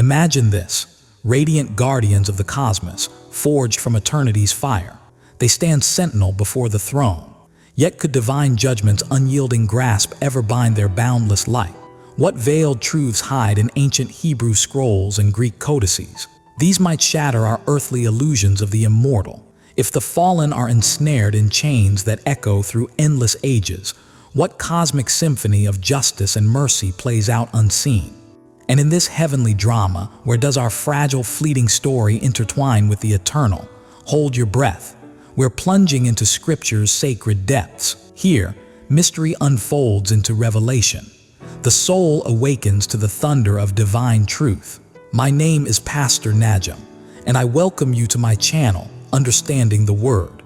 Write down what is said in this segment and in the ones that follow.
Imagine this: radiant guardians of the cosmos, forged from eternity's fire. They stand sentinel before the throne. Yet could divine judgment's unyielding grasp ever bind their boundless light? What veiled truths hide in ancient Hebrew scrolls and Greek codices? These might shatter our earthly illusions of the immortal. If the fallen are ensnared in chains that echo through endless ages, what cosmic symphony of justice and mercy plays out unseen? And in this heavenly drama, where does our fragile, fleeting story intertwine with the eternal? Hold your breath. We're plunging into Scripture's sacred depths. Here, mystery unfolds into revelation. The soul awakens to the thunder of divine truth. My name is Pastor Najam, and I welcome you to my channel, Understanding the Word.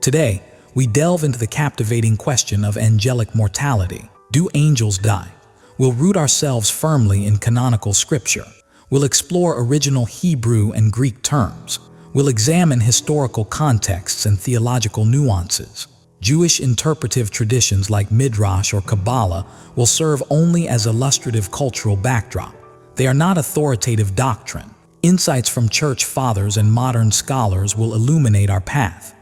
Today, we delve into the captivating question of angelic mortality. Do angels die? We'll root ourselves firmly in canonical scripture. We'll explore original Hebrew and Greek terms. We'll examine historical contexts and theological nuances. Jewish interpretive traditions like Midrash or Kabbalah will serve only as illustrative cultural backdrop. They are not authoritative doctrine. Insights from church fathers and modern scholars will illuminate our path.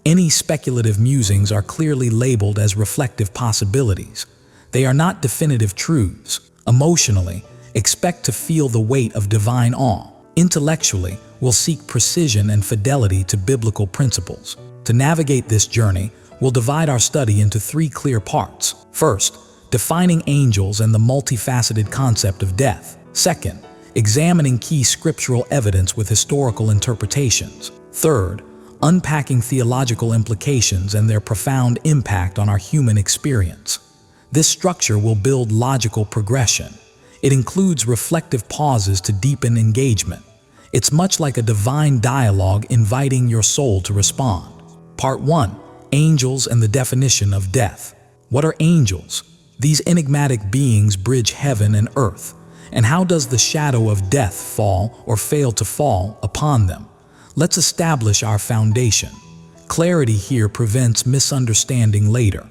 Any speculative musings are clearly labeled as reflective possibilities. They are not definitive truths. Emotionally, expect to feel the weight of divine awe. Intellectually, we'll seek precision and fidelity to biblical principles. To navigate this journey, we'll divide our study into three clear parts. First, defining angels and the multifaceted concept of death. Second, examining key scriptural evidence with historical interpretations. Third, unpacking theological implications and their profound impact on our human experience. This structure will build logical progression. It includes reflective pauses to deepen engagement. It's much like a divine dialogue inviting your soul to respond. Part 1. Angels and the definition of death. What are angels? These enigmatic beings bridge heaven and earth. And how does the shadow of death fall or fail to fall upon them? Let's establish our foundation. Clarity here prevents misunderstanding later.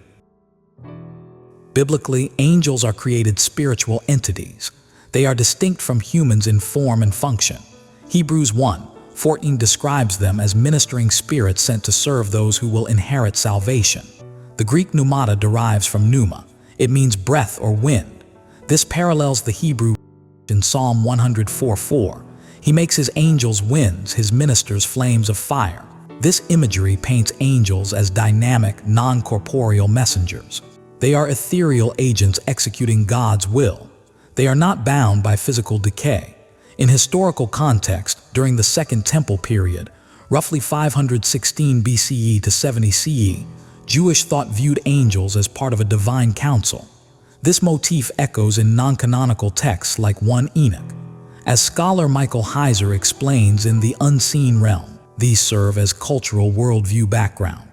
Biblically, angels are created spiritual entities. They are distinct from humans in form and function. Hebrews 1:14 describes them as ministering spirits sent to serve those who will inherit salvation. The Greek pneumata derives from pneuma. It means breath or wind. This parallels the Hebrew in Psalm 104:4. He makes his angels winds, his ministers flames of fire. This imagery paints angels as dynamic, non-corporeal messengers. They are ethereal agents executing God's will. They are not bound by physical decay. In historical context, during the Second Temple period, roughly 516 BCE to 70 CE, Jewish thought viewed angels as part of a divine council. This motif echoes in non-canonical texts like 1 Enoch. As scholar Michael Heiser explains in The Unseen Realm, these serve as cultural worldview background.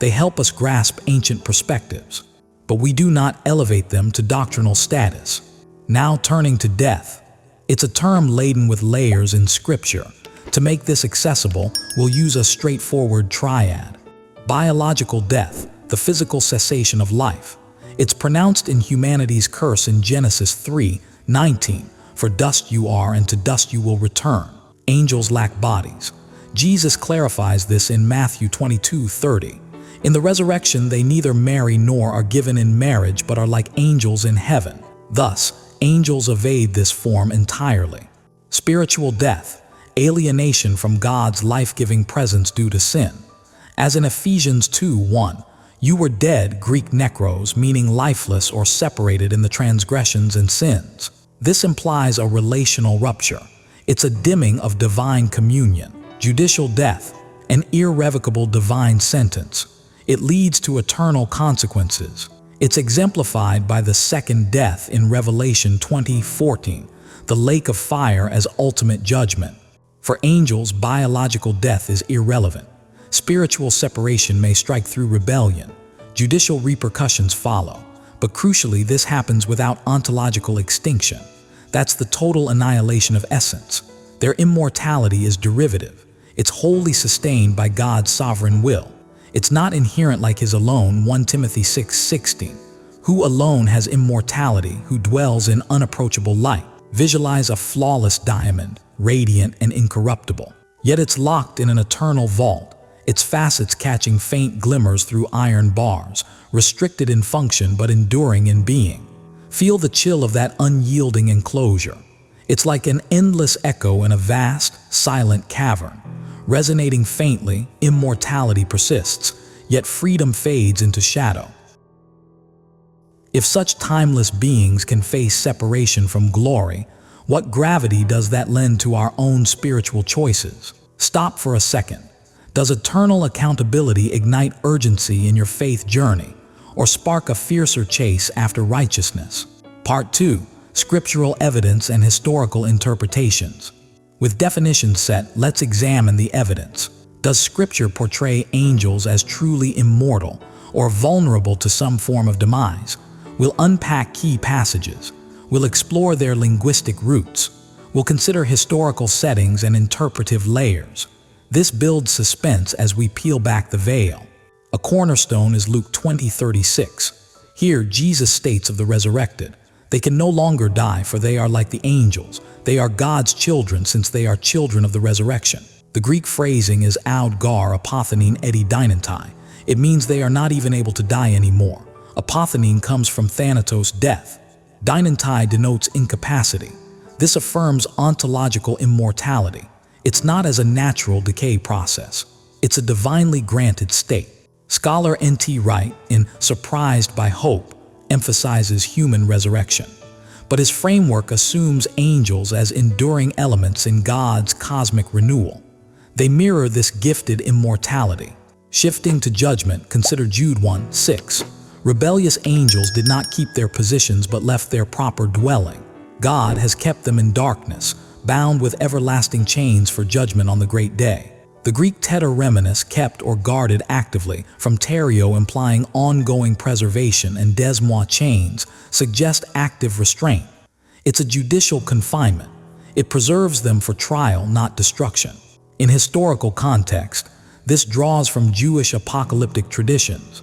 They help us grasp ancient perspectives, but we do not elevate them to doctrinal status. Now turning to death. It's a term laden with layers in Scripture. To make this accessible, we'll use a straightforward triad. Biological death, the physical cessation of life. It's pronounced in humanity's curse in Genesis 3:19, "For dust you are, and to dust you will return." Angels lack bodies. Jesus clarifies this in Matthew 22:30. In the resurrection, they neither marry nor are given in marriage, but are like angels in heaven. Thus, angels evade this form entirely. Spiritual death, alienation from God's life-giving presence due to sin. As in Ephesians 2:1, "You were dead," Greek nekros, meaning lifeless or separated in the transgressions and sins. This implies a relational rupture. It's a dimming of divine communion. Judicial death, an irrevocable divine sentence. It leads to eternal consequences. It's exemplified by the second death in Revelation 20:14, the lake of fire as ultimate judgment. For angels, biological death is irrelevant. Spiritual separation may strike through rebellion. Judicial repercussions follow. But crucially, this happens without ontological extinction. That's the total annihilation of essence. Their immortality is derivative. It's wholly sustained by God's sovereign will. It's not inherent like His alone, 1 Timothy 6:16. Who alone has immortality, who dwells in unapproachable light. Visualize a flawless diamond, radiant and incorruptible. Yet it's locked in an eternal vault, its facets catching faint glimmers through iron bars, restricted in function but enduring in being. Feel the chill of that unyielding enclosure. It's like an endless echo in a vast, silent cavern. Resonating faintly, immortality persists, yet freedom fades into shadow. If such timeless beings can face separation from glory, what gravity does that lend to our own spiritual choices? Stop for a second. Does eternal accountability ignite urgency in your faith journey, or spark a fiercer chase after righteousness? Part 2. Scriptural evidence and historical interpretations. With definitions set, let's examine the evidence. Does Scripture portray angels as truly immortal or vulnerable to some form of demise? We'll unpack key passages. We'll explore their linguistic roots. We'll consider historical settings and interpretive layers. This builds suspense as we peel back the veil. A cornerstone is Luke 20:36. Here, Jesus states of the resurrected, "They can no longer die, for they are like the angels. They are God's children, since they are children of the resurrection." The Greek phrasing is aud gar apothenine edi dynantai. It means they are not even able to die anymore. Apothenine comes from thanatos, death. Dynantai denotes incapacity. This affirms ontological immortality. It's not as a natural decay process. It's a divinely granted state. Scholar N.T. Wright, in Surprised by Hope, emphasizes human resurrection. But his framework assumes angels as enduring elements in God's cosmic renewal. They mirror this gifted immortality. Shifting to judgment, consider Jude 1:6. Rebellious angels did not keep their positions but left their proper dwelling. God has kept them in darkness, bound with everlasting chains for judgment on the great day. The Greek teteremenos, kept or guarded actively, from terio implying ongoing preservation and desmoi, chains, suggest active restraint. It's a judicial confinement. It preserves them for trial, not destruction. In historical context, this draws from Jewish apocalyptic traditions.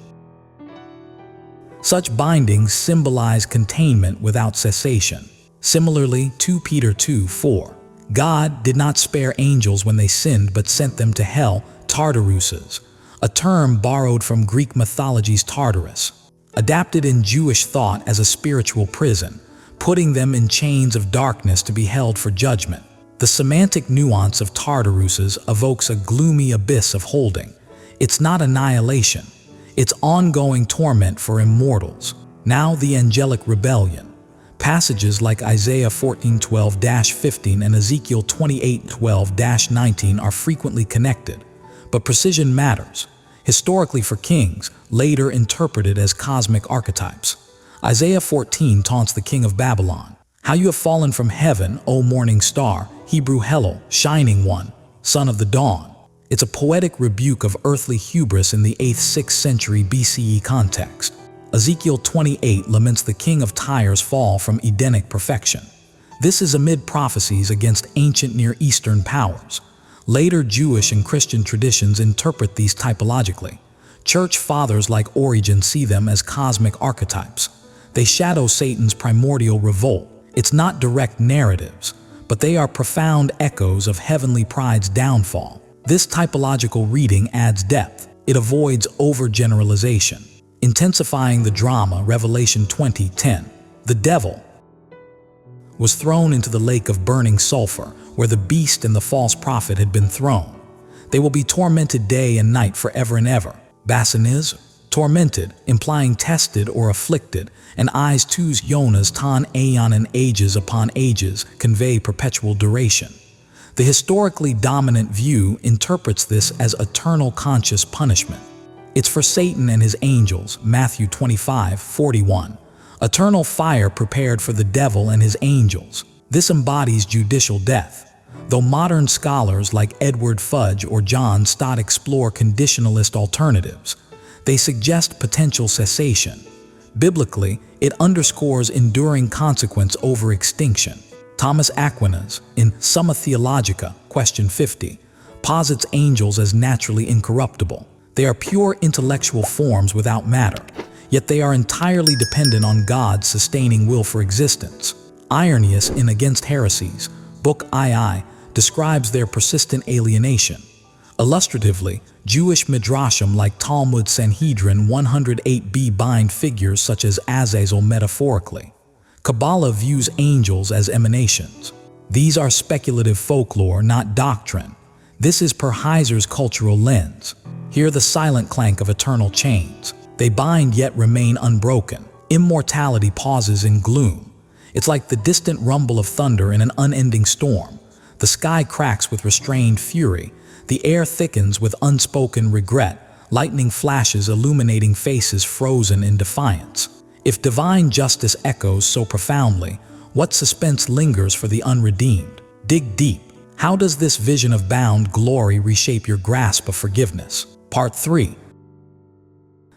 Such bindings symbolize containment without cessation. Similarly, 2 Peter 2:4. God did not spare angels when they sinned, but sent them to hell, Tartaruses, a term borrowed from Greek mythology's Tartarus, adapted in Jewish thought as a spiritual prison, putting them in chains of darkness to be held for judgment. The semantic nuance of Tartaruses evokes a gloomy abyss of holding. It's not annihilation. It's ongoing torment for immortals. Now the angelic rebellion. Passages like Isaiah 14:12-15 and Ezekiel 28:12-19 are frequently connected, but precision matters. Historically for kings, later interpreted as cosmic archetypes. Isaiah 14 taunts the king of Babylon. "How you have fallen from heaven, O morning star, Hebrew Hello, shining one, son of the dawn." It's a poetic rebuke of earthly hubris in the 8th-6th century BCE context. Ezekiel 28 laments the king of Tyre's fall from Edenic perfection. This is amid prophecies against ancient Near Eastern powers. Later Jewish and Christian traditions interpret these typologically. Church fathers like Origen see them as cosmic archetypes. They shadow Satan's primordial revolt. It's not direct narratives, but they are profound echoes of heavenly pride's downfall. This typological reading adds depth. It avoids overgeneralization. Intensifying the drama, Revelation 20:10. The devil was thrown into the lake of burning sulfur, where the beast and the false prophet had been thrown. They will be tormented day and night forever and ever. Basaniz, tormented, implying tested or afflicted, and eyes tus yonas tan aeon, and ages upon ages, convey perpetual duration. The historically dominant view interprets this as eternal conscious punishment. It's for Satan and his angels, Matthew 25:41. Eternal fire prepared for the devil and his angels. This embodies judicial death. Though modern scholars like Edward Fudge or John Stott explore conditionalist alternatives, they suggest potential cessation. Biblically, it underscores enduring consequence over extinction. Thomas Aquinas, in Summa Theologica, question 50, posits angels as naturally incorruptible. They are pure intellectual forms without matter, yet they are entirely dependent on God's sustaining will for existence. Irenaeus in Against Heresies, Book II, describes their persistent alienation. Illustratively, Jewish midrashim like Talmud Sanhedrin 108b bind figures such as Azazel metaphorically. Kabbalah views angels as emanations. These are speculative folklore, not doctrine. This is per Heiser's cultural lens. Hear the silent clank of eternal chains. They bind yet remain unbroken. Immortality pauses in gloom. It's like the distant rumble of thunder in an unending storm. The sky cracks with restrained fury. The air thickens with unspoken regret, lightning flashes illuminating faces frozen in defiance. If divine justice echoes so profoundly, what suspense lingers for the unredeemed? Dig deep. How does this vision of bound glory reshape your grasp of forgiveness? Part 3.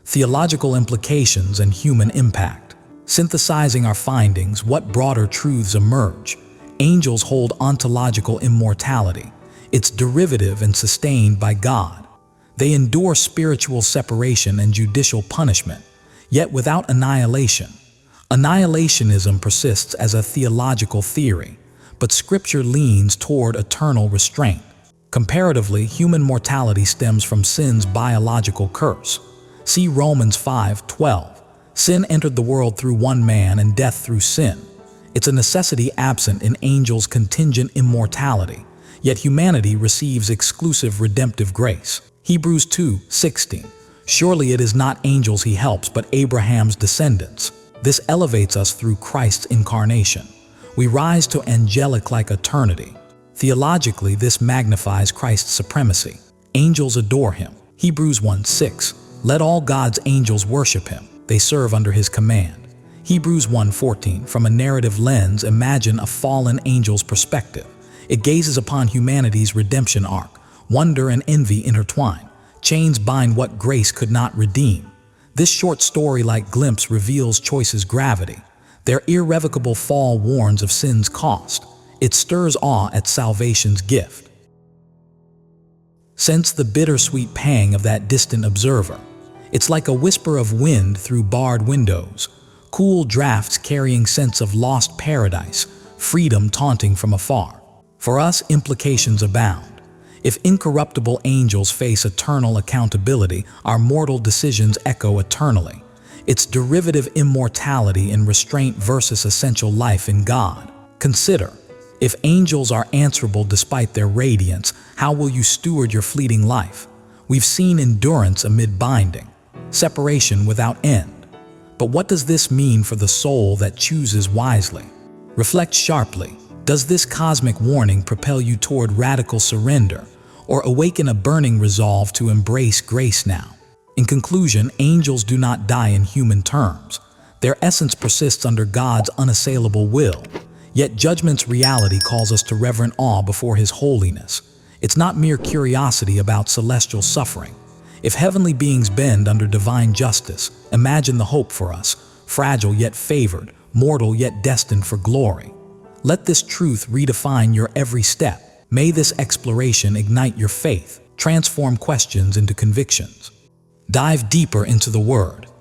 Theological implications and human impact. Synthesizing our findings, what broader truths emerge? Angels hold ontological immortality. It's derivative and sustained by God. They endure spiritual separation and judicial punishment, yet without annihilation. Annihilationism persists as a theological theory, but Scripture leans toward eternal restraint. Comparatively, human mortality stems from sin's biological curse. See Romans 5:12. Sin entered the world through one man and death through sin. It's a necessity absent in angels' contingent immortality, yet humanity receives exclusive redemptive grace. Hebrews 2:16. Surely it is not angels he helps, but Abraham's descendants. This elevates us through Christ's incarnation. We rise to angelic-like eternity. Theologically, this magnifies Christ's supremacy. Angels adore him. Hebrews 1:6. Let all God's angels worship him. They serve under his command. Hebrews 1:14. From a narrative lens, imagine a fallen angel's perspective. It gazes upon humanity's redemption arc. Wonder and envy intertwine. Chains bind what grace could not redeem. This short story-like glimpse reveals choice's gravity. Their irrevocable fall warns of sin's cost. It stirs awe at salvation's gift. Sense the bittersweet pang of that distant observer. It's like a whisper of wind through barred windows, cool drafts carrying sense of lost paradise, freedom taunting from afar. For us, implications abound. If incorruptible angels face eternal accountability, our mortal decisions echo eternally. It's derivative immortality in restraint versus essential life in God. Consider, if angels are answerable despite their radiance, how will you steward your fleeting life? We've seen endurance amid binding, separation without end. But what does this mean for the soul that chooses wisely? Reflect sharply. Does this cosmic warning propel you toward radical surrender, or awaken a burning resolve to embrace grace now? In conclusion, angels do not die in human terms. Their essence persists under God's unassailable will. Yet judgment's reality calls us to reverent awe before his holiness. It's not mere curiosity about celestial suffering. If heavenly beings bend under divine justice, imagine the hope for us, fragile yet favored, mortal yet destined for glory. Let this truth redefine your every step. May this exploration ignite your faith, transform questions into convictions. Dive deeper into the Word.